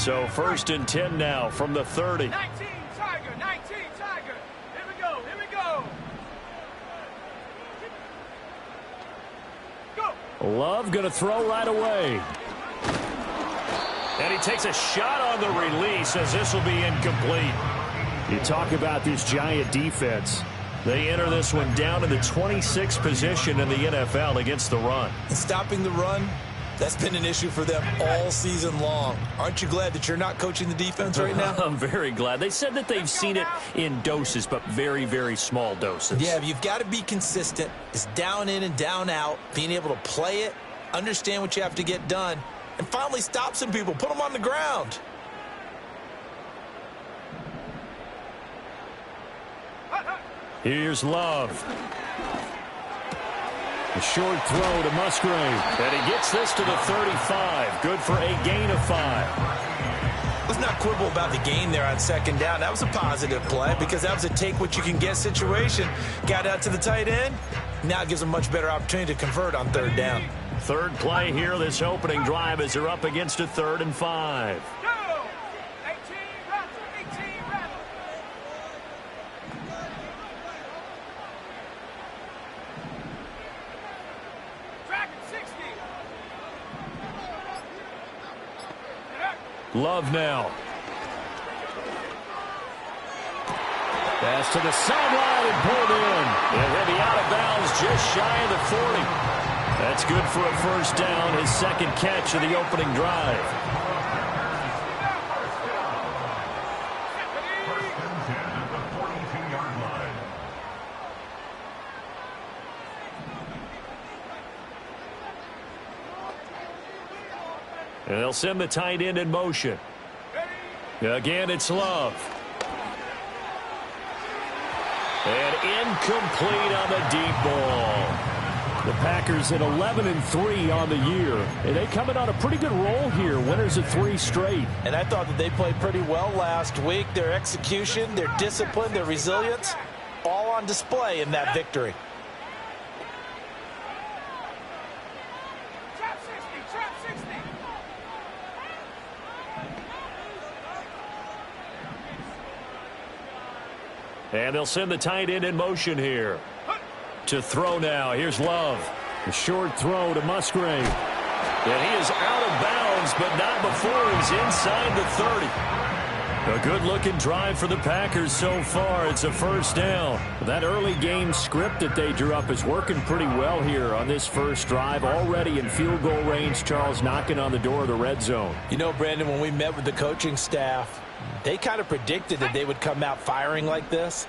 So 1st and 10 now from the 30. 19 Tiger, 19 Tiger. Here we go, here we go. Go. Love going to throw right away. And he takes a shot on the release as this will be incomplete. You talk about this Giant defense. They enter this one down in the 26th position in the NFL against the run. And stopping the run, that's been an issue for them all season long. Aren't you glad that you're not coaching the defense right now? I'm very glad. They said that they've seen it in doses, but very, very small doses. Yeah, you've got to be consistent. It's down in and down out, being able to play it, understand what you have to get done, and finally stop some people, put them on the ground. Here's Love. A short throw to Musgrave. And he gets this to the 35. Good for a gain of 5. Let's not quibble about the gain there on 2nd down. That was a positive play because that was a take-what-you-can-get situation. Got out to the tight end. Now it gives them a much better opportunity to convert on 3rd down. 3rd play here, this opening drive as they're up against a 3rd and 5. Go. 18 reps, 18 reps. Dragon 60. Love now. Pass to the sideline and pulled in. And he'll be out of bounds just shy of the 40. That's good for a 1st down, his 2nd catch of the opening drive. And they'll send the tight end in motion. Again, it's Love. And incomplete on the deep ball. The Packers at 11-3 on the year. And they come in on a pretty good roll here. Winners of 3 straight. And I thought that they played pretty well last week. Their execution, their discipline, their resilience, all on display in that victory. Trap 60, trap 60. And they'll send the tight end in motion here. To throw now. Here's Love. A short throw to Musgrave. And he is out of bounds, but not before he's inside the 30. A good-looking drive for the Packers so far. It's a 1st down. That early game script that they drew up is working pretty well here on this 1st drive. Already in field goal range, Charles, knocking on the door of the red zone. You know, Brandon, when we met with the coaching staff, they kind of predicted that they would come out firing like this.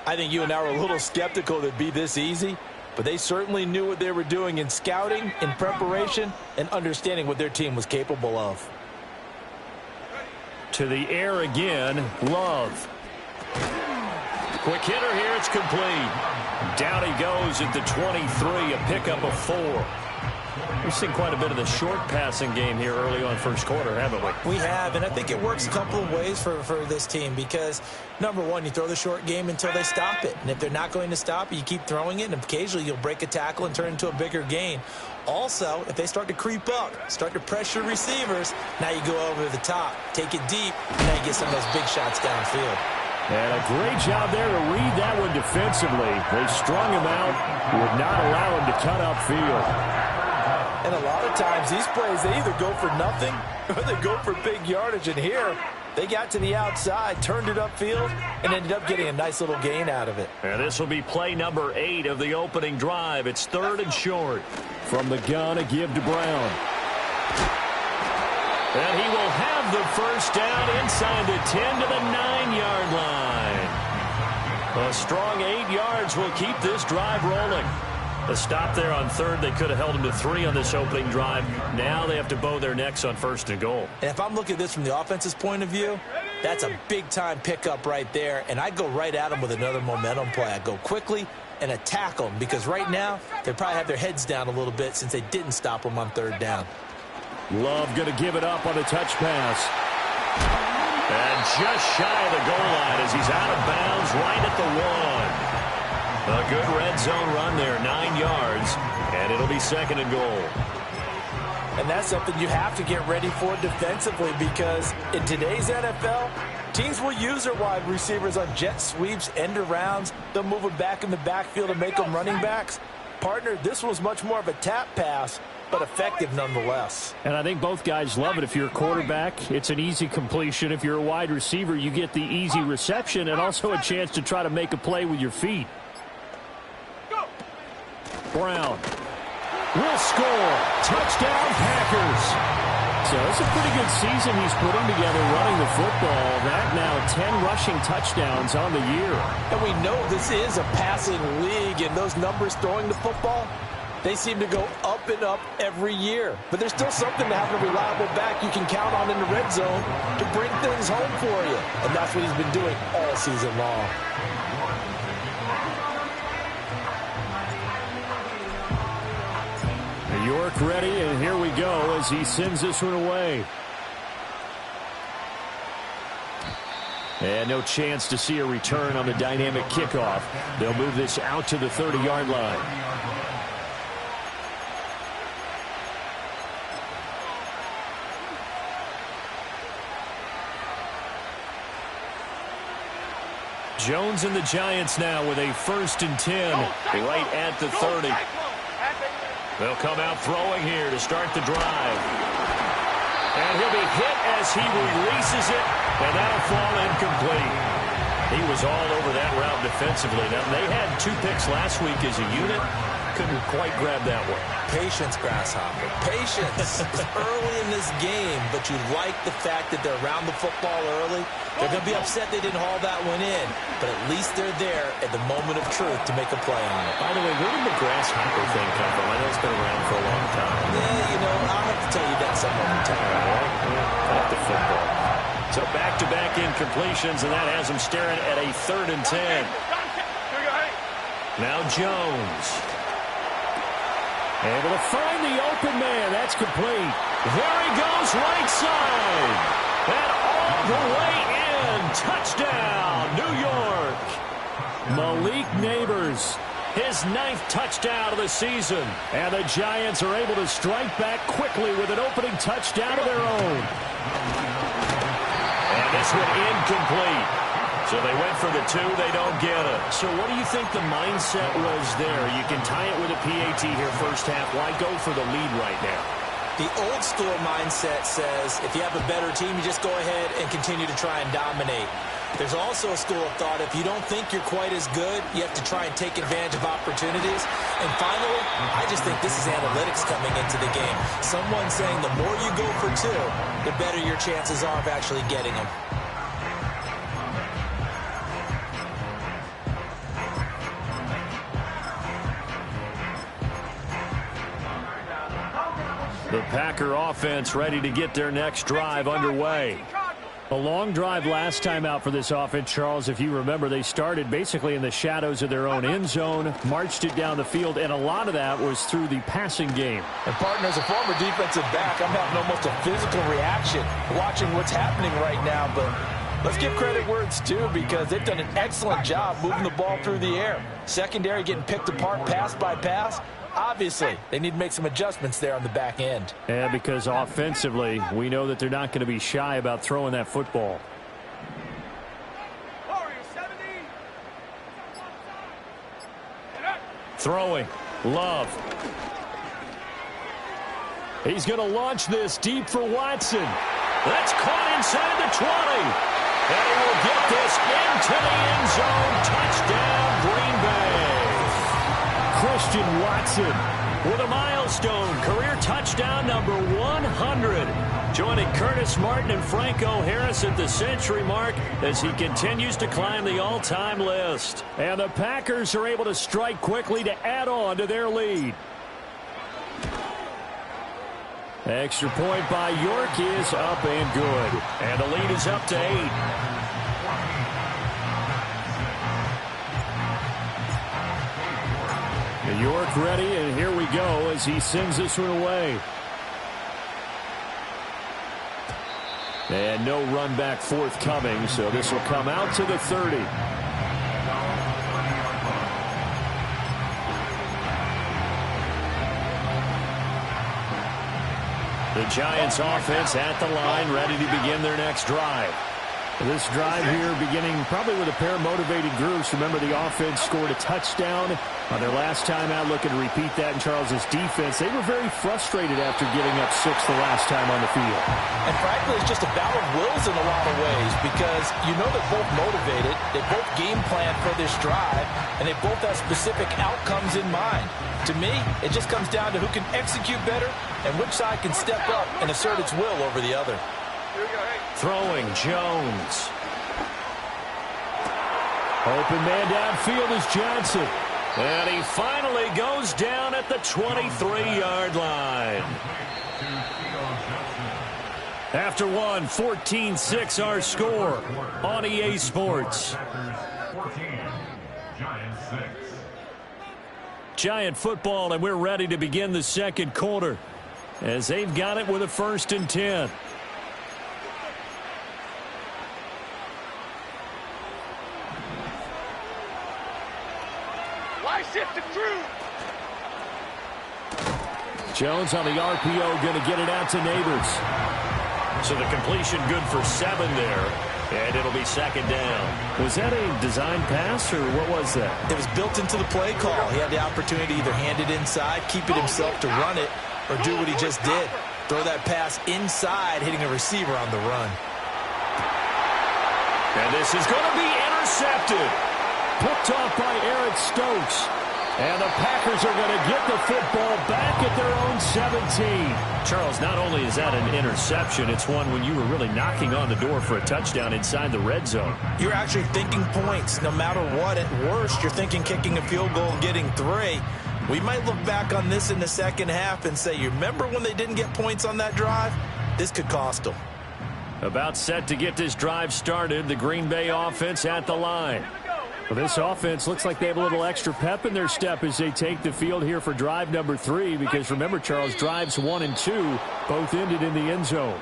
I think you and I were a little skeptical that it'd be this easy, but they certainly knew what they were doing in scouting, in preparation, and understanding what their team was capable of. To the air again, Love. Quick hitter here, it's complete. Down he goes at the 23, a pickup of 4. We've seen quite a bit of the short passing game here early on 1st quarter, haven't we? We have, and I think it works a couple of ways for this team because, number one, you throw the short game until they stop it. And if they're not going to stop it, you keep throwing it, and occasionally you'll break a tackle and turn it into a bigger gain. Also, if they start to creep up, start to pressure receivers, now you go over the top, take it deep, and now you get some of those big shots downfield. And a great job there to read that one defensively. They strung him out, would not allow him to cut upfield. And a lot of times, these plays, they either go for nothing or they go for big yardage. And here, they got to the outside, turned it upfield, and ended up getting a nice little gain out of it. And this will be play number 8 of the opening drive. It's 3rd and short. From the gun, a give to Brown. And he will have the 1st down inside the 10 to the 9-yard line. A strong 8 yards will keep this drive rolling. A stop there on 3rd. They could have held him to 3 on this opening drive. Now they have to bow their necks on 1st and goal. And if I'm looking at this from the offense's point of view, that's a big-time pickup right there. And I go right at them with another momentum play. I go quickly and attack them because right now they probably have their heads down a little bit since they didn't stop them on 3rd down. Love going to give it up on the touch pass. And just shy of the goal line as he's out of bounds right at the 1. A good red zone run there, 9 yards, and it'll be 2nd and goal. And that's something you have to get ready for defensively, because in today's NFL, teams will use their wide receivers on jet sweeps, end arounds. They'll move them back in the backfield and make them running backs. Partner, this was much more of a tap pass, but effective nonetheless. And I think both guys love it. If you're a quarterback, it's an easy completion. If you're a wide receiver, you get the easy reception and also a chance to try to make a play with your feet. Brown will score. Touchdown, Packers. So it's a pretty good season he's putting together running the football. That now 10 rushing touchdowns on the year. And we know this is a passing league, and those numbers throwing the football, they seem to go up and up every year. But there's still something to have a reliable back you can count on in the red zone to bring things home for you. And that's what he's been doing all season long. York ready, and here we go as he sends this one away. And no chance to see a return on the dynamic kickoff. They'll move this out to the 30-yard line. Jones and the Giants now with a 1st and 10 right at the 30. They'll come out throwing here to start the drive. And he'll be hit as he releases it, and that'll fall incomplete. He was all over that route defensively. Now, they had 2 picks last week as a unit. Couldn't quite grab that one. Patience, Grasshopper. Patience. It's early in this game, but you like the fact that they're around the football early. They're going to be upset they didn't haul that one in, but at least they're there at the moment of truth to make a play on it. By the way, where did the Grasshopper thing come from? I know it's been around for a long time. Yeah, you know, I'll have to tell you that some other time. All right? Off the football. So back-to-back incompletions, and that has them staring at a 3rd and 10. Now Jones. Able to find the open man. That's complete. There he goes, right side. And all the way in. Touchdown, New York. Malik Neighbors, his 9th touchdown of the season. And the Giants are able to strike back quickly with an opening touchdown of their own. And this one incomplete. So they went for the 2, they don't get it. So what do you think the mindset was there? You can tie it with a PAT here first half. Why go for the lead right now? The old school mindset says if you have a better team, you just go ahead and continue to try and dominate. There's also a school of thought, if you don't think you're quite as good, you have to try and take advantage of opportunities. And finally, I just think this is analytics coming into the game. Someone saying the more you go for 2, the better your chances are of actually getting them. The Packer offense ready to get their next drive underway. A long drive last time out for this offense, Charles. If you remember, they started basically in the shadows of their own end zone, marched it down the field, and a lot of that was through the passing game. And partner, as a former defensive back, I'm having almost a physical reaction watching what's happening right now. But let's give credit where it's due, because they've done an excellent job moving the ball through the air. Secondary getting picked apart pass by pass. Obviously, they need to make some adjustments there on the back end. Yeah, because offensively, we know that they're not going to be shy about throwing that football. Throwing. Love. He's going to launch this deep for Watson. That's caught inside the 20. And he will get this into the end zone. Touchdown, Green Bay. Christian Watson with a milestone career touchdown number 100, joining Curtis Martin and Franco Harris at the century mark as he continues to climb the all-time list. And the Packers are able to strike quickly to add on to their lead. Extra point by York is up and good, and the lead is up to 8. York ready, and here we go as he sends this one away. And no run back forthcoming, so this will come out to the 30. The Giants offense at the line, ready to begin their next drive. This drive here beginning probably with a pair of motivated groups. Remember, the offense scored a touchdown on their last time out, looking to repeat that in Charles' defense. They were very frustrated after giving up 6 the last time on the field. And frankly, it's just a battle of wills in a lot of ways because you know they're both motivated, they both game plan for this drive, and they both have specific outcomes in mind. To me, it just comes down to who can execute better and which side can step up and assert its will over the other. Throwing, Jones. Open man downfield is Johnson. And he finally goes down at the 23-yard line. After one, 14-6 our score on EA Sports. Giant football, and we're ready to begin the second quarter as they've got it with a 1st and 10. Jones on the RPO, going to get it out to Neighbors. So the completion good for 7 there, and it'll be 2nd down. Was that a design pass, or what was that? It was built into the play call. He had the opportunity to either hand it inside, keep it himself to run it, or do what he just did. Throw that pass inside, hitting a receiver on the run. And this is going to be intercepted. Picked off by Eric Stokes. And the Packers are going to get the football back at their own 17. Charles, not only is that an interception, it's one when you were really knocking on the door for a touchdown inside the red zone. You're actually thinking points. No matter what, at worst, you're thinking kicking a field goal and getting 3. We might look back on this in the second half and say, you remember when they didn't get points on that drive? This could cost them. About set to get this drive started, the Green Bay offense at the line. Well, this offense looks like they have a little extra pep in their step as they take the field here for drive number 3, because remember, Charles, drives 1 and 2 both ended in the end zone.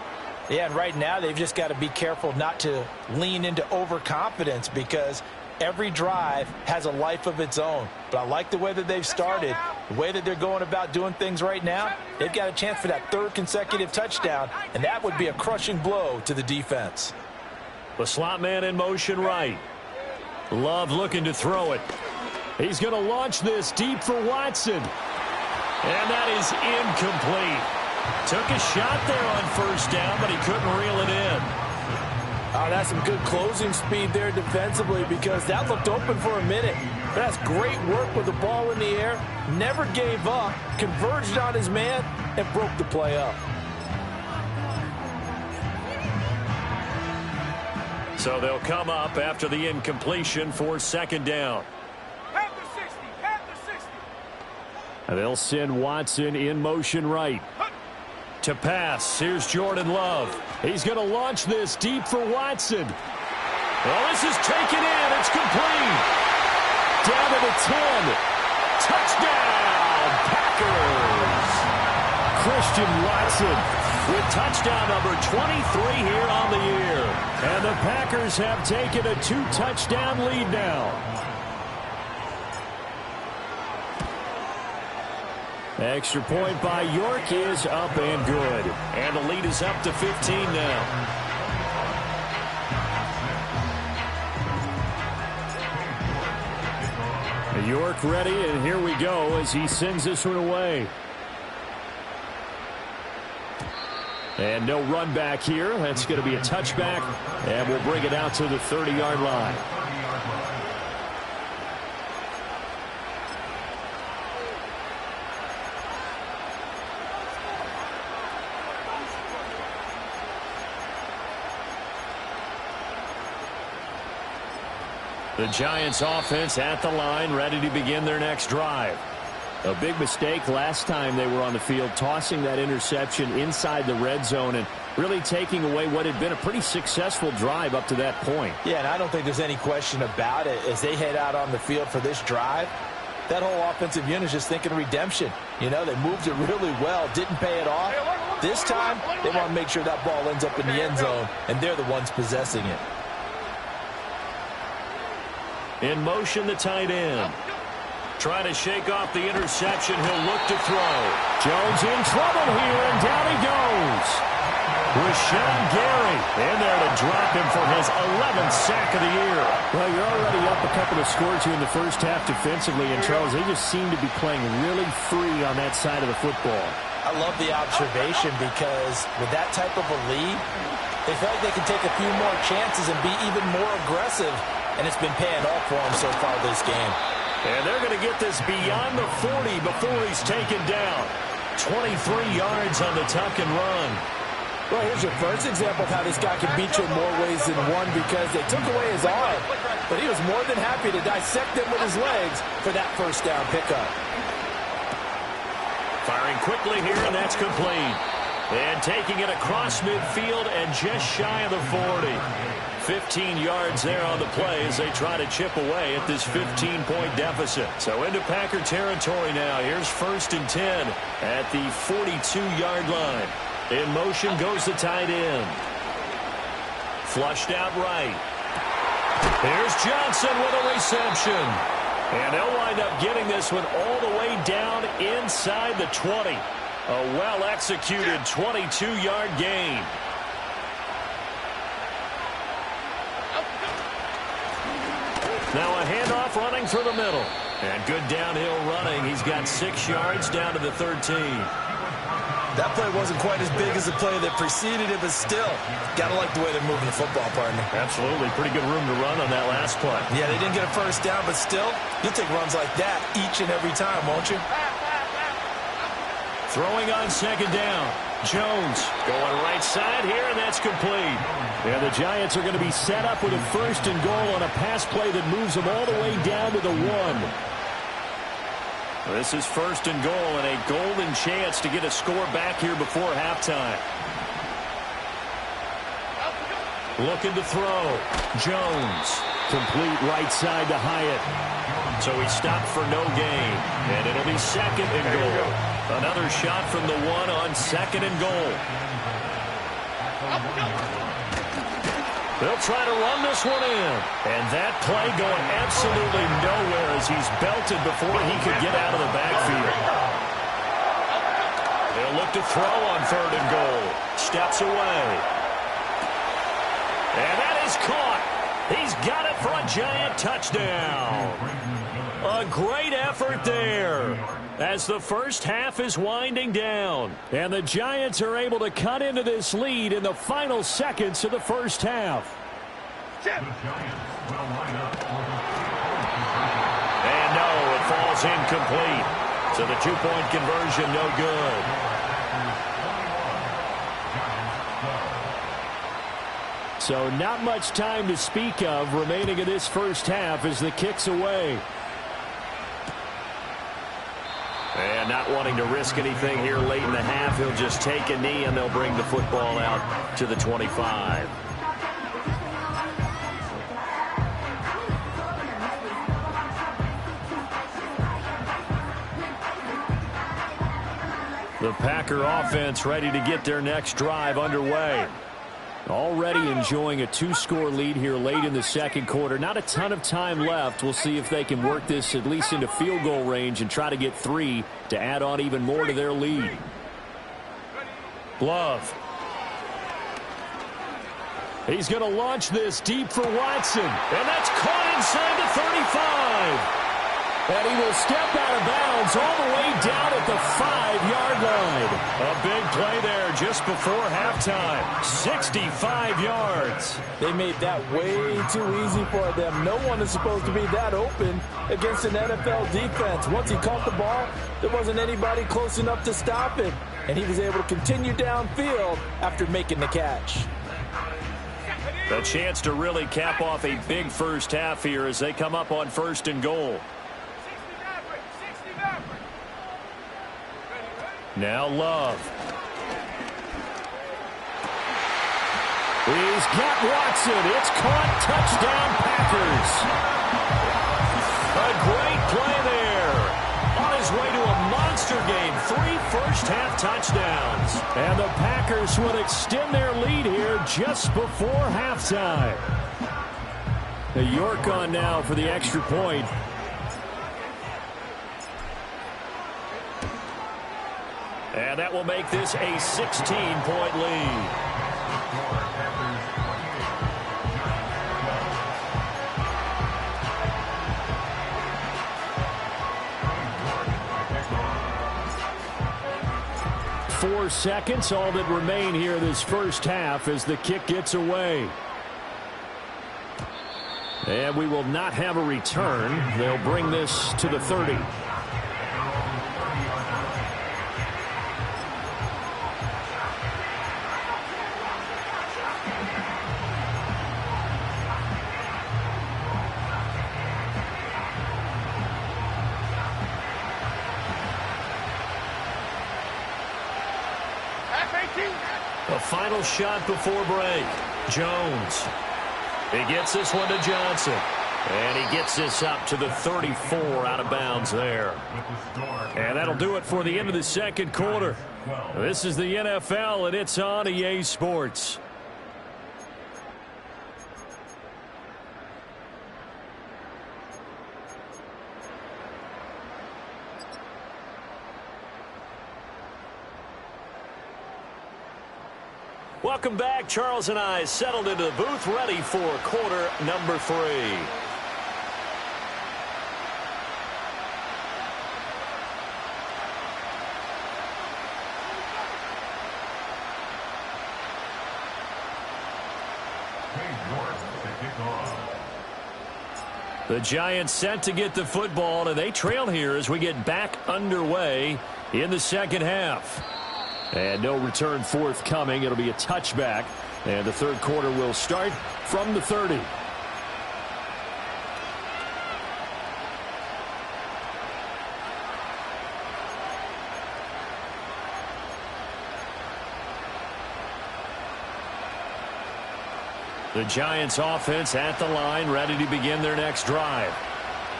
Yeah, and right now they've just got to be careful not to lean into overconfidence because every drive has a life of its own. But I like the way that they've started, the way that they're going about doing things right now. They've got a chance for that 3rd consecutive touchdown, and that would be a crushing blow to the defense. The slot man in motion right. Love looking to throw it. He's going to launch this deep for Watson. And that is incomplete. Took a shot there on 1st down, but he couldn't reel it in. Oh, that's some good closing speed there defensively because that looked open for a minute. But that's great work with the ball in the air. Never gave up, converged on his man, and broke the play up. So they'll come up after the incompletion for 2nd down. Panther 60, Panther 60. And they'll send Watson in motion right. To pass, here's Jordan Love. He's going to launch this deep for Watson. Well, this is taken in. It's complete. Down to the 10. Touchdown, Packers. Christian Watson with touchdown number 23 here on the year. And the Packers have taken a 2-touchdown lead now. Extra point by York is up and good. And the lead is up to 15 now. York ready, and here we go as he sends this one away. And no run back here. That's going to be a touchback, and we'll bring it out to the 30-yard line. The Giants offense at the line, ready to begin their next drive. A big mistake last time they were on the field, tossing that interception inside the red zone and really taking away what had been a pretty successful drive up to that point. Yeah, and I don't think there's any question about it. As they head out on the field for this drive, that whole offensive unit is just thinking redemption. You know, they moved it really well, didn't pay it off. This time, they want to make sure that ball ends up in the end zone, and they're the ones possessing it. In motion, the tight end. Trying to shake off the interception. He'll look to throw. Jones in trouble here, and down he goes. Rashawn Gary in there to drop him for his 11th sack of the year. Well, you're already up a couple of scores here in the first half defensively, and Charles, they just seem to be playing really free on that side of the football. I love the observation because with that type of a lead, they feel like they can take a few more chances and be even more aggressive, and it's been paying off for them so far this game. And they're going to get this beyond the 40 before he's taken down. 23 yards on the tuck and run. Well, here's your first example of how this guy can beat you in more ways than one, because they took away his arm, but he was more than happy to dissect them with his legs for that first down pickup. Firing quickly here, and that's complete. And taking it across midfield and just shy of the 40. 15 yards there on the play as they try to chip away at this 15-point deficit. So into Packer territory now. Here's 1st and 10 at the 42-yard line. In motion goes the tight end. Flushed out right. Here's Johnson with a reception. And they'll wind up getting this one all the way down inside the 20. A well-executed 22-yard gain. Now a handoff running through the middle. And good downhill running. He's got 6 yards down to the 13. That play wasn't quite as big as the play that preceded it, but still, gotta like the way they're moving the football, partner. Absolutely. Pretty good room to run on that last play. Yeah, they didn't get a first down, but still, you'll take runs like that each and every time, won't you? Throwing on 2nd down. Jones going right side here, and that's complete. And the Giants are going to be set up with a 1st and goal on a pass play that moves them all the way down to the 1. This is 1st and goal and a golden chance to get a score back here before halftime. Looking to throw. Jones. Complete right side to Hyatt. So he stopped for no gain. And it'll be 2nd and goal. Another shot from the 1 on 2nd and goal. They'll try to run this one in. And that play going absolutely nowhere as he's belted before he could get out of the backfield. They'll look to throw on 3rd and goal. Steps away. And that is caught. He's got it for a Giant touchdown. A great effort there as the first half is winding down. And the Giants are able to cut into this lead in the final seconds of the first half. And no, it falls incomplete. So the 2-point conversion no good. So not much time to speak of remaining in this first half as the kick's away. And not wanting to risk anything here late in the half, he'll just take a knee and they'll bring the football out to the 25. The Packer offense ready to get their next drive underway. Already enjoying a 2-score lead here late in the second quarter. Not a ton of time left. We'll see if they can work this at least into field goal range and try to get 3 to add on even more to their lead. Love. He's going to launch this deep for Watson. And that's caught inside the 35. And he will step out of bounds all the way down at the 5-yard line. A big play there just before halftime. 65 yards. They made that way too easy for them. No one is supposed to be that open against an NFL defense. Once he caught the ball, there wasn't anybody close enough to stop him. And he was able to continue downfield after making the catch. A chance to really cap off a big first half here as they come up on 1st and goal. Now Love. He's got Watson. It's caught. Touchdown, Packers. A great play there. On his way to a monster game. 3 first-half touchdowns. And the Packers will extend their lead here just before halftime. The York on now for the extra point. And that will make this a 16-point lead. Four seconds, all that remain here this first half as the kick gets away. And we will not have a return. They'll bring this to the 30. A final shot before break. Jones. He gets this one to Johnson. And he gets this up to the 34 out of bounds there. And that'll do it for the end of the second quarter. This is the NFL, and it's on EA Sports. Welcome back. Charles and I settled into the booth, ready for quarter number 3. The Giants set to get the football, and they trail here as we get back underway in the second half. And no return forthcoming. It'll be a touchback. And the third quarter will start from the 30. The Giants offense at the line, ready to begin their next drive.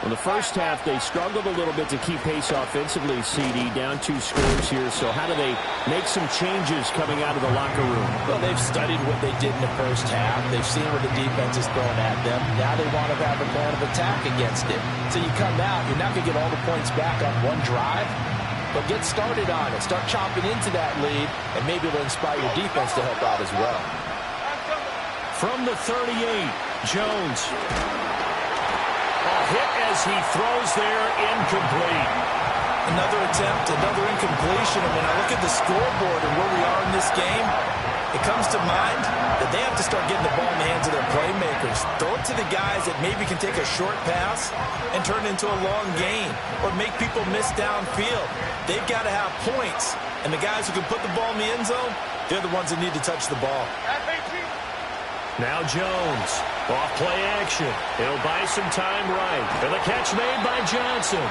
Well, the first half, they struggled a little bit to keep pace offensively, CD, down 2 scores here. So how do they make some changes coming out of the locker room? Well, they've studied what they did in the first half. They've seen what the defense is throwing at them. Now they want to have a plan of attack against it. So you come out, you're not going to get all the points back on one drive, but get started on it. Start chopping into that lead, and maybe it'll inspire your defense to help out as well. From the 38, Jones. A hit as he throws there, incomplete. Another attempt, another incompletion. And when I look at the scoreboard and where we are in this game, it comes to mind that they have to start getting the ball in the hands of their playmakers. Throw it to the guys that maybe can take a short pass and turn it into a long gain or make people miss downfield. They've got to have points. And the guys who can put the ball in the end zone, they're the ones that need to touch the ball. Now Jones, off play action. He'll buy some time right. And the catch made by Johnson.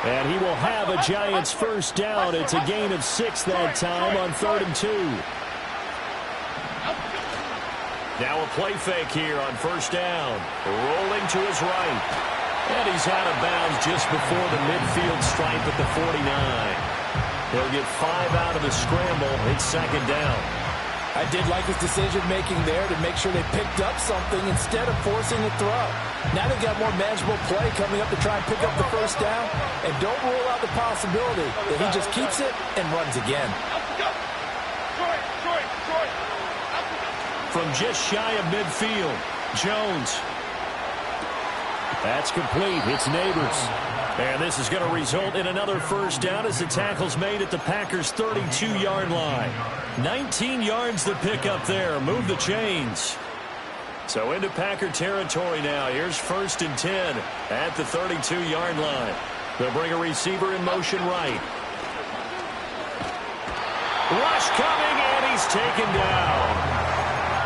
And he will have a Giants first down. It's a gain of 6 that time on 3rd and 2. Now a play fake here on first down. Rolling to his right. And he's out of bounds just before the midfield stripe at the 49. He'll get 5 out of the scramble. It's 2nd down. I did like his decision-making there to make sure they picked up something instead of forcing a throw. Now they've got more manageable play coming up to try and pick up the first down. And don't rule out the possibility that he just keeps it and runs again. From just shy of midfield, Jones. That's complete. It's Neighbors. And this is going to result in another first down as the tackle's made at the Packers' 32-yard line. 19 yards to pick up there. Move the chains. So into Packer territory now. Here's 1st and 10 at the 32-yard line. They'll bring a receiver in motion right. Rush coming, and he's taken down.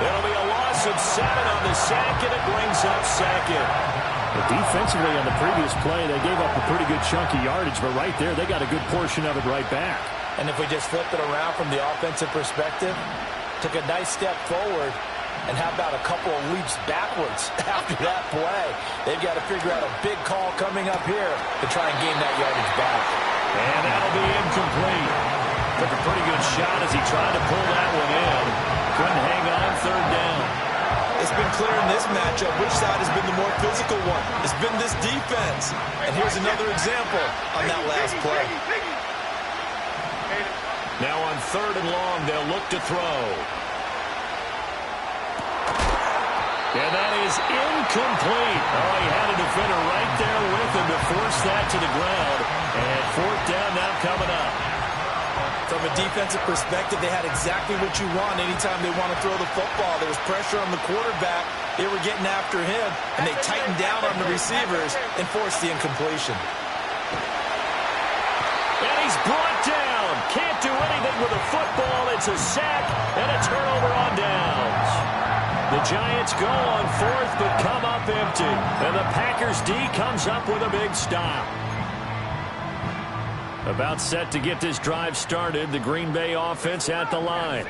It'll be a loss of 7 on the sack, and it brings up 2nd. But defensively on the previous play, they gave up a pretty good chunk of yardage, but right there, they got a good portion of it right back. And if we just flip it around from the offensive perspective, took a nice step forward, and how about a couple of leaps backwards after that play? They've got to figure out a big call coming up here to try and gain that yardage back. And that'll be incomplete. Took a pretty good shot as he tried to pull that one in. Couldn't hang on, 3rd down. It's been clear in this matchup which side has been the more physical one. It's been this defense. And here's another example on that last play. Now 3rd and long. They'll look to throw. And that is incomplete. Oh, he had a defender right there with him to force that to the ground. And 4th down now coming up. From a defensive perspective, they had exactly what you want anytime they want to throw the football. There was pressure on the quarterback. They were getting after him, and they tightened down on the receivers and forced the incompletion. And he's brought down. Can't do anything with a football. It's a sack and a turnover on downs. The Giants go on 4th, but come up empty. And the Packers D comes up with a big stop. About set to get this drive started. The Green Bay offense at the line.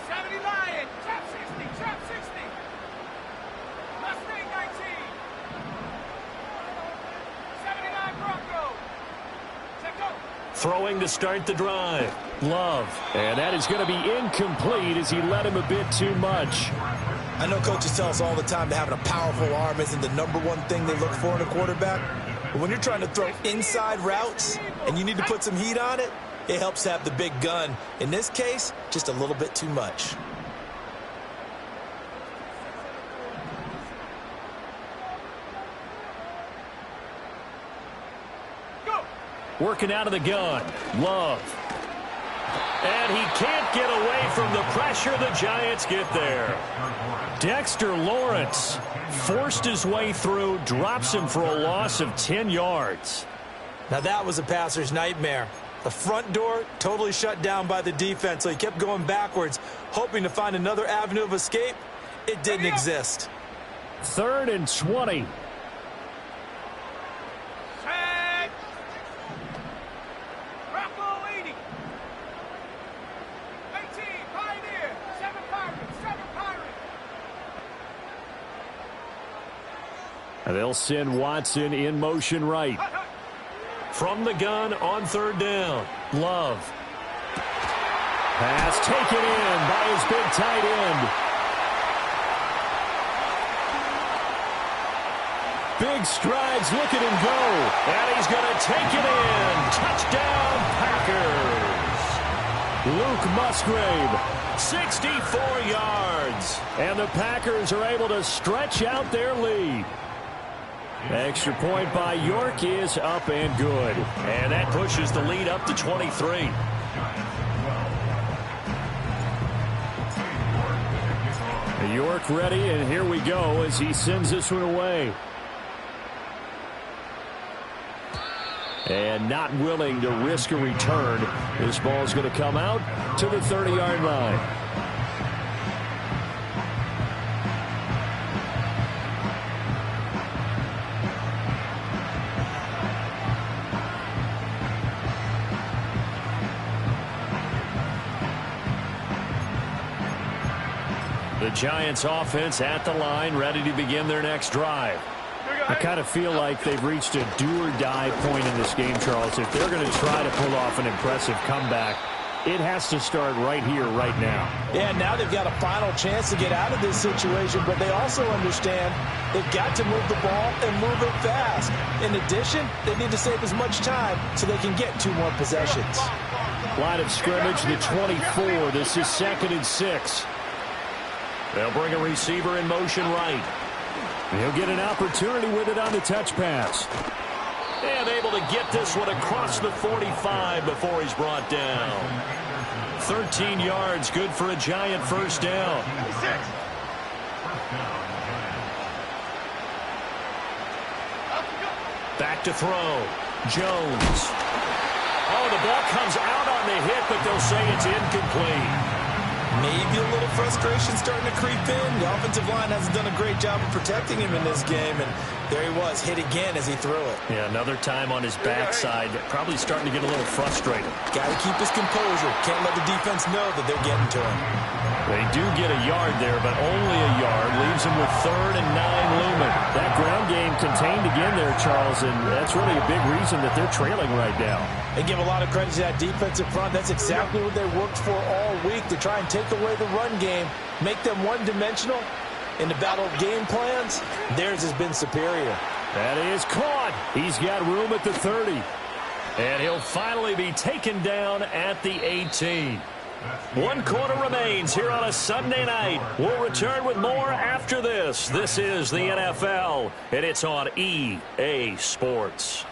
70 Lion, trap 60, trap 60. Mustang 19. 79 Bronco. Check go. Throwing to start the drive. Love. And that is going to be incomplete as he led him a bit too much. I know coaches tell us all the time that having a powerful arm isn't the #1 thing they look for in a quarterback. But when you're trying to throw inside routes and you need to put some heat on it, it helps to have the big gun. In this case, just a little bit too much. Working out of the gun. Love. And he can't get away from the pressure. The Giants get there. Dexter Lawrence forced his way through, drops him for a loss of 10 yards. Now that was a passer's nightmare. The front door totally shut down by the defense, so he kept going backwards, hoping to find another avenue of escape. It didn't exist. 3rd and 20. Check. Bronco 80. 18, Pioneer. 7 Pirates, 7 Pirates. And they'll send Watson in motion right. From the gun on 3rd down. Love. Pass taken in by his big tight end. Big strides, look at him go. And he's going to take it in. Touchdown, Packers. Luke Musgrave, 64 yards. And the Packers are able to stretch out their lead. Extra point by York is up and good. And that pushes the lead up to 23. York ready, and here we go as he sends this one away. And not willing to risk a return. This ball's going to come out to the 30-yard line. The Giants offense at the line, ready to begin their next drive. I kind of feel like they've reached a do-or-die point in this game, Charles. If they're going to try to pull off an impressive comeback, it has to start right here, right now. Yeah, now they've got a final chance to get out of this situation, but they also understand they've got to move the ball and move it fast. In addition, they need to save as much time so they can get 2 more possessions. Line of scrimmage, the 24. This is 2nd and 6. They'll bring a receiver in motion right. He'll get an opportunity with it on the touch pass. And able to get this one across the 45 before he's brought down. 13 yards, good for a Giant first down. Back to throw. Jones. Oh, the ball comes out on the hit, but they'll say it's incomplete. Maybe a little frustration starting to creep in. The offensive line hasn't done a great job of protecting him in this game, and there he was, hit again as he threw it. Yeah, another time on his backside, probably starting to get a little frustrated. Got to keep his composure. Can't let the defense know that they're getting to him. They do get a yard there, but only a yard. Leaves him with 3rd and 9 looming. That ground game contained again there, Charles, and that's really a big reason that they're trailing right now. They give a lot of credit to that defensive front. That's exactly what they worked for all week, to try and take away the run game, make them one-dimensional. In the battle of game plans, theirs has been superior. That is caught. He's got room at the 30. And he'll finally be taken down at the 18. 1 quarter remains here on a Sunday night. We'll return with more after this. This is the NFL, and it's on EA Sports.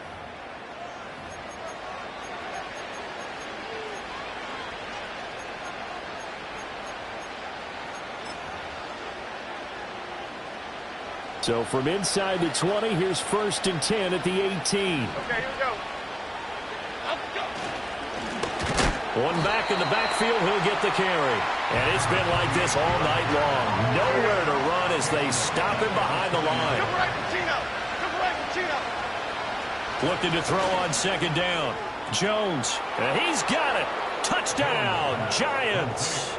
So from inside the 20, here's 1st and 10 at the 18. Okay, here we go. One back in the backfield, he'll get the carry. And it's been like this all night long. Nowhere to run as they stop him behind the line. Come right for Chino. Come right for Chino. Looking to throw on 2nd down. Jones, and he's got it. Touchdown, Giants.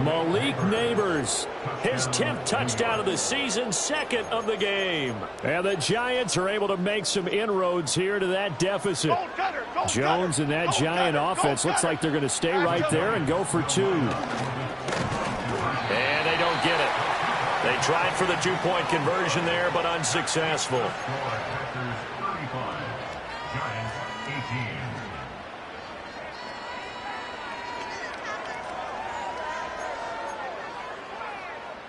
Malik Neighbors, his 10th touchdown of the season, 2nd of the game. And the Giants are able to make some inroads here to that deficit. Jones and that Giant offense looks like they're going to stay right there and go for 2. And they don't get it. They tried for the 2-point conversion there, but unsuccessful.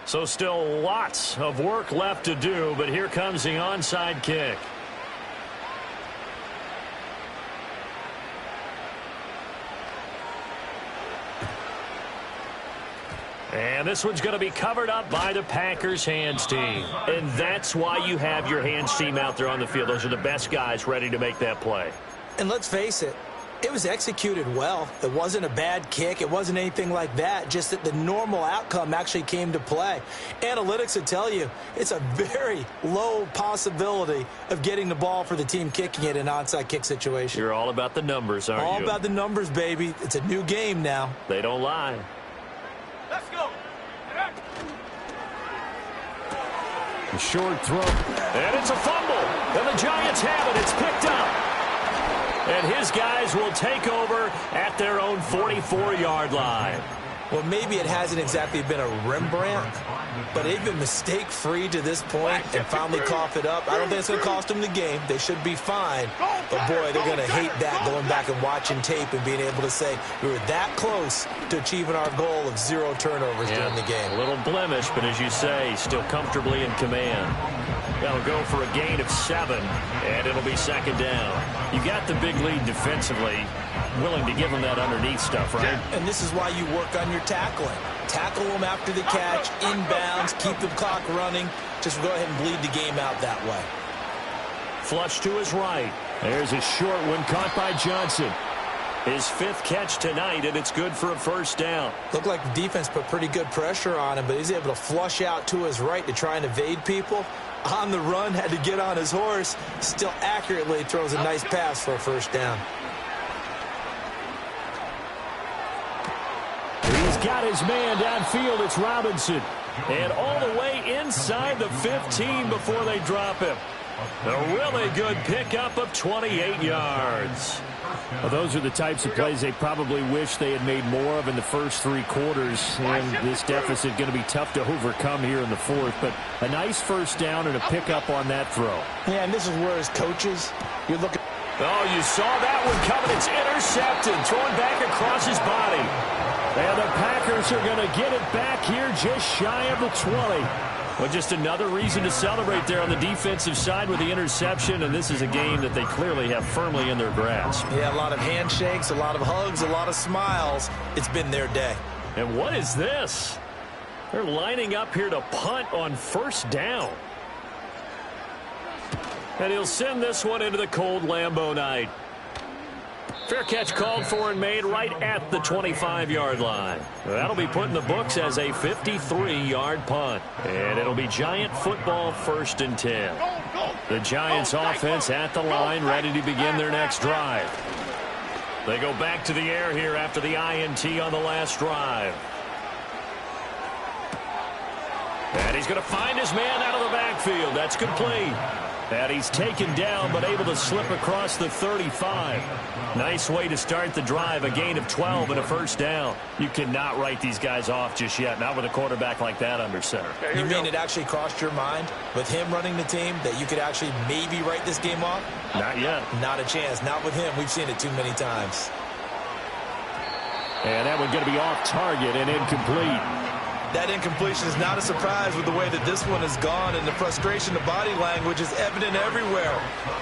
So still lots of work left to do, but here comes the onside kick. And this one's going to be covered up by the Packers hands team. And that's why you have your hands team out there on the field. Those are the best guys ready to make that play. And let's face it, it was executed well. It wasn't a bad kick. It wasn't anything like that. Just that the normal outcome actually came to play. Analytics would tell you it's a very low possibility of getting the ball for the team kicking it in an onside kick situation. You're all about the numbers, aren't you? All about the numbers, baby. It's a new game now. They don't lie. Let's go. A short throw. And it's a fumble. And the Giants have it. It's picked up. And his guys will take over at their own 44-yard line. Well, maybe it hasn't exactly been a Rembrandt, but they've been mistake-free to this point and finally cough it up. I don't think it's going to cost them the game. They should be fine. But, boy, they're going to hate that, going back and watching tape and being able to say we were that close to achieving our goal of 0 turnovers during the game. A little blemish, but as you say, still comfortably in command. That'll go for a gain of 7, and it'll be 2nd down. You got the big lead defensively, willing to give them that underneath stuff, right? And this is why you work on your tackling. Tackle them after the catch, inbounds, keep the clock running. Just go ahead and bleed the game out that way. Flush to his right. There's a short one caught by Johnson. His 5th catch tonight, and it's good for a 1st down. Looked like the defense put pretty good pressure on him, but he's able to flush out to his right to try and evade people. On the run, had to get on his horse. Still accurately throws a nice pass for a 1st down. He's got his man downfield. It's Robinson. And all the way inside the 15 before they drop him. A really good pickup of 28 yards. Well, those are the types of plays they probably wish they had made more of in the first 3 quarters. And this deficit going to be tough to overcome here in the 4th. But a nice 1st down and a pickup on that throw. Yeah, and this is where as coaches, you're looking. Oh, you saw that one coming. It's intercepted. Thrown back across his body. And the Packers are going to get it back here just shy of the 20. Well, just another reason to celebrate there on the defensive side with the interception, and this is a game that they clearly have firmly in their grasp. Yeah, a lot of handshakes, a lot of hugs, a lot of smiles. It's been their day. And what is this? They're lining up here to punt on 1st down. And he'll send this one into the cold Lambeau night. Fair catch called for and made right at the 25-yard line. That'll be put in the books as a 53-yard punt. And it'll be Giant football 1st and 10. The Giants offense at the line, ready to begin their next drive. They go back to the air here after the INT on the last drive. And he's going to find his man out of the backfield. That's complete. And he's taken down, but able to slip across the 35. Nice way to start the drive, a gain of 12 and a first down. You cannot write these guys off just yet, not with a quarterback like that under center. You mean it actually crossed your mind with him running the team that you could actually maybe write this game off? Not yet. Not a chance. Not with him. We've seen it too many times. And that one's going to be off target and incomplete. That incompletion is not a surprise with the way that this one has gone, and the frustration, the body language is evident everywhere.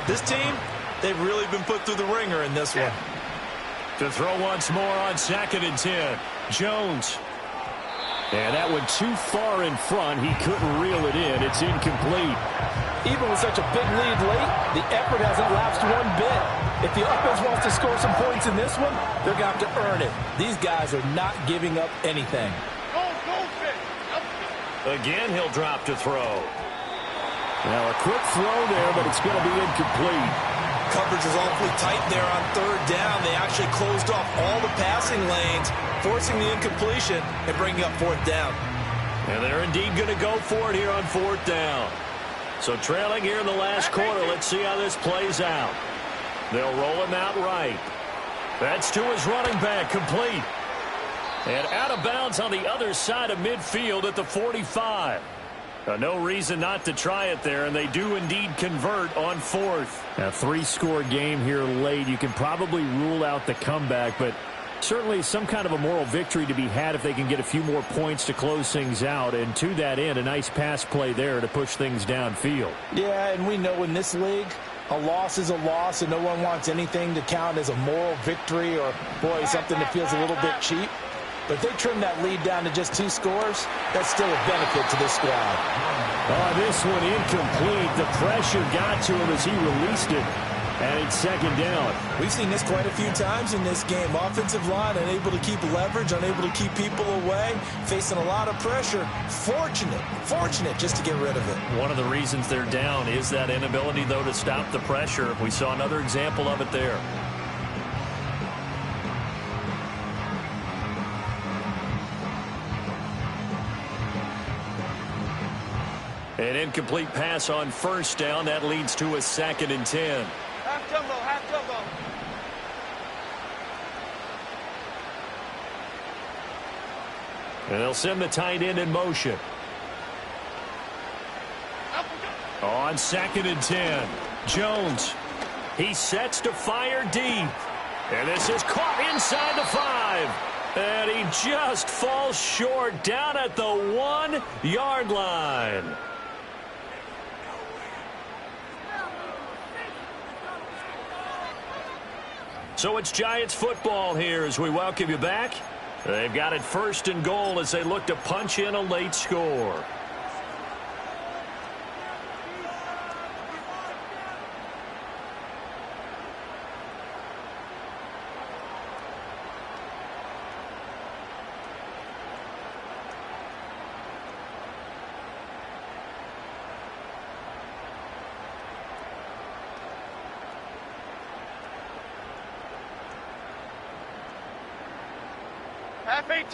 This team, they've really been put through the ringer in this one. To throw once more on 2nd and 10. Jones. And that one too far in front. He couldn't reel it in. It's incomplete. Even with such a big lead late, the effort hasn't lapsed one bit. If the offense wants to score some points in this one, they're going to have to earn it. These guys are not giving up anything. Again, he'll drop to throw. Now a quick throw there, but it's going to be incomplete. Coverage is awfully tight there on 3rd down. They actually closed off all the passing lanes, forcing the incompletion and bringing up 4th down. And they're indeed going to go for it here on 4th down. So trailing here in the last quarter, let's see how this plays out. They'll roll him out right. That's to his running back, complete. And out of bounds on the other side of midfield at the 45. No reason not to try it there, and they do indeed convert on 4th. A 3-score game here late. You can probably rule out the comeback, but certainly some kind of a moral victory to be had if they can get a few more points to close things out. And to that end, a nice pass play there to push things downfield. Yeah, and we know in this league, a loss is a loss, and no one wants anything to count as a moral victory or, boy, something that feels a little bit cheap. But if they trim that lead down to just 2 scores, that's still a benefit to this squad. Oh, this one incomplete. The pressure got to him as he released it. And it's 2nd down. We've seen this quite a few times in this game. Offensive line unable to keep leverage, unable to keep people away, facing a lot of pressure. Fortunate just to get rid of it. One of the reasons they're down is that inability, though, to stop the pressure. We saw another example of it there. An incomplete pass on 1st down. That leads to a 2nd and 10. Half jumbo, half jumbo. And they'll send the tight end in motion. On 2nd and 10. Jones. He sets to fire deep. And this is caught inside the 5. And he just falls short down at the 1-yard line. So it's Giants football here as we welcome you back. They've got it 1st and goal as they look to punch in a late score.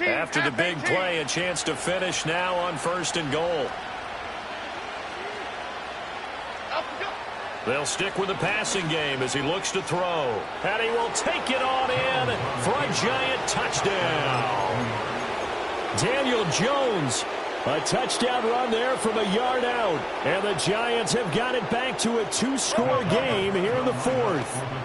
After the big play, a chance to finish now on 1st and goal. They'll stick with the passing game as he looks to throw. And he will take it on in for a Giant touchdown. Daniel Jones, a touchdown run there from a yard out. And the Giants have got it back to a 2-score game here in the 4th.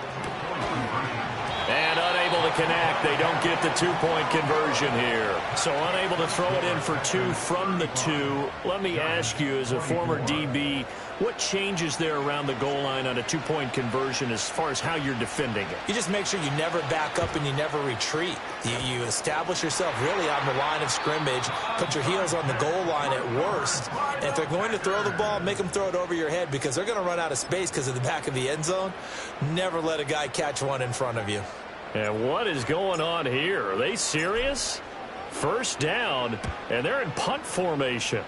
And unable to connect. They don't get the 2-point conversion here. So unable to throw it in for 2 from the 2. Let me ask you, as a former DB, what changes there around the goal line on a 2-point conversion as far as how you're defending it? You just make sure you never back up and you never retreat. You establish yourself really on the line of scrimmage, put your heels on the goal line at worst. And if they're going to throw the ball, make them throw it over your head because they're going to run out of space because of the back of the end zone. Never let a guy catch one in front of you. And what is going on here? Are they serious? 1st down, and they're in punt formation.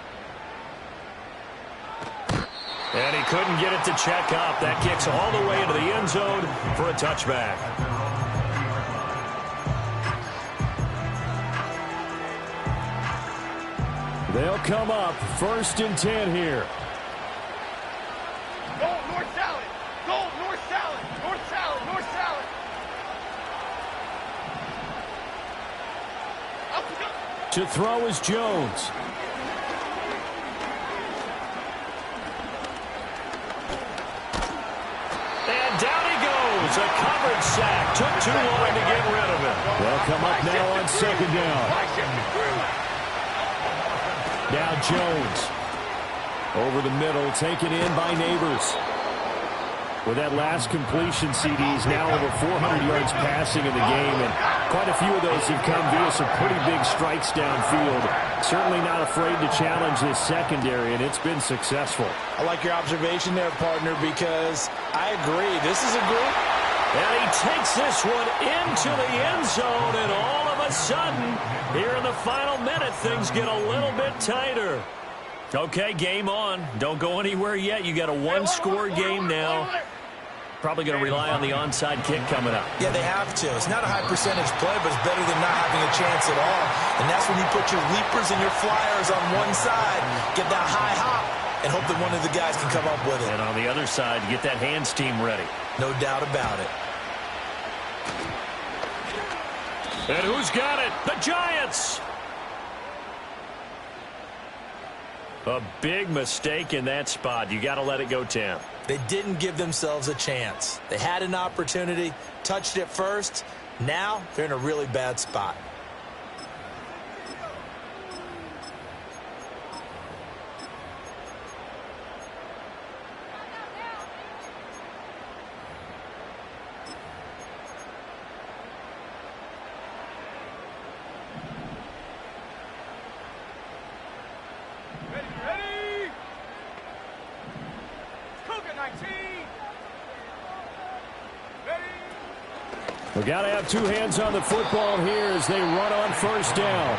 And he couldn't get it to check up. That kicks all the way into the end zone for a touchback. They'll come up 1st and 10 here. To throw is Jones. And down he goes. A coverage sack. Took too long to get rid of it. They'll come up now on second down. Now Jones. Over the middle, taken in by Neighbors. With that last completion, CD's now over 400 yards passing in the game, and quite a few of those have come via some pretty big strikes downfield. Certainly not afraid to challenge this secondary, and it's been successful. I like your observation there, partner, because I agree. This is a group. And he takes this one into the end zone, and all of a sudden, here in the final minute, things get a little bit tighter. Okay, game on. Don't go anywhere yet. You got a one-score game now. Probably going to rely on the onside kick coming up. Yeah, they have to. It's not a high percentage play, but it's better than not having a chance at all. And that's when you put your leapers and your flyers on one side, get that high hop, and hope that one of the guys can come up with it. And on the other side, get that hands team ready. No doubt about it. And who's got it? The Giants! A big mistake in that spot. You got to let it go, Tam. They didn't give themselves a chance. They had an opportunity, touched it first. Now they're in a really bad spot. We got to have two hands on the football here as they run on first down.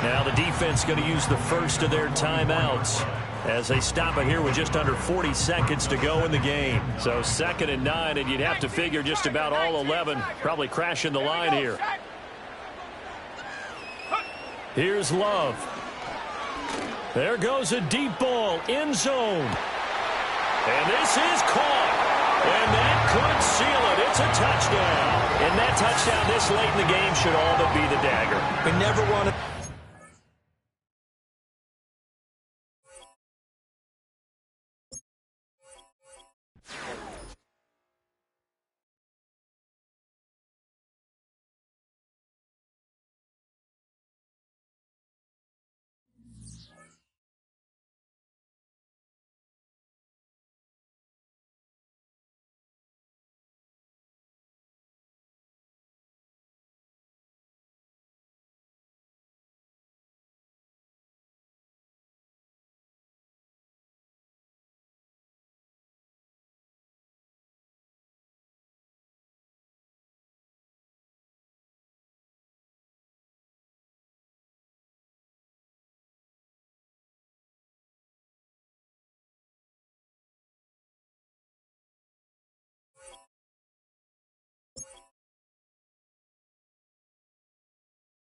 Now the defense going to use the first of their timeouts as they stop it here with just under 40 seconds to go in the game. So 2nd and 9, and you'd have to figure just about all 11 probably crashing the line here. Here's Love. There goes a deep ball, end zone. And this is caught. And that could seal it. It's a touchdown. And that touchdown this late in the game should all but be the dagger. We never want to...